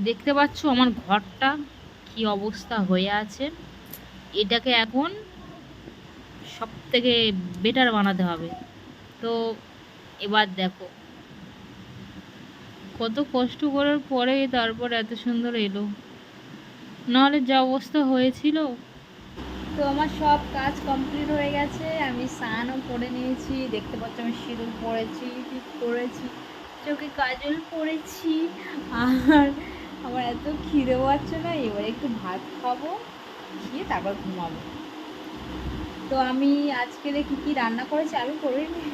দেখতে পাচ্ছ আমার ঘরটা কি অবস্থা হয়ে আছে। এটাকে এখন সব থেকে বেটার বানাতে হবে। তো এবার দেখো কত কষ্ট করার পরে তারপর এত সুন্দর এলো, নাহলে যা অবস্থা হয়েছিল। তো আমার সব কাজ কমপ্লিট হয়ে গেছে, আমি স্নানও করে নিয়েছি, দেখতে পাচ্ছ আমি সিঁদুর পরেছি, টিপ করেছি, চোখে কাজল পরেছি। আর আমার এত খিদে পাচ্ছে না, এবার একটু ভাত খাবো, খেয়ে তারপর ঘুমাবো। তো আমি আজকের কী কী রান্না করেছি আমি করিনি,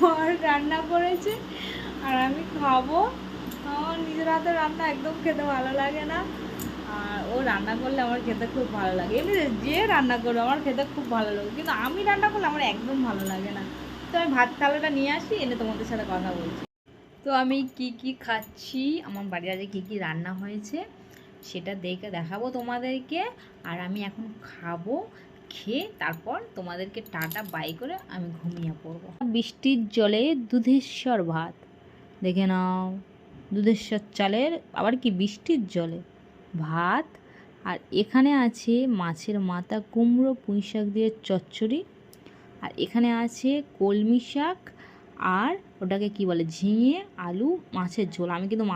আমার রান্না করেছে আর আমি খাবো। আমার নিজের হাতে রান্না একদম খেতে ভালো লাগে না, আর ও রান্না করলে আমার খেতে খুব ভালো লাগে। এমনি যে রান্না করবে আমার খেতে খুব ভালো লাগে, কিন্তু আমি রান্না করলে আমার একদম ভালো লাগে না। তো আমি ভাত থালাটা নিয়ে আসি, এনে তোমাদের সাথে কথা বলছি। তো আমি কি কি খাচ্ছি, আমার বাড়িতে আজকে কী কী রান্না হয়েছে সেটা দেখাবো তোমাদেরকে। আর আমি এখন খাবো, খেয়ে তারপর তোমাদেরকে টাটা বাই করে আমি ঘুমিয়ে পড়বো। বৃষ্টির জলে দুধেশ্বর ভাত, দেখে নাও, দুধেশ্বর চালের আবার কি বৃষ্টির জলে ভাত। আর এখানে আছে মাছের মাথা, কুমড়ো, পুঁই শাক দিয়ে চচ্চড়ি। আর এখানে আছে কলমি শাক, আর ওটাকে কি বলে, ঝিঙে আলু মাছের ঝোল। আমি কিন্তু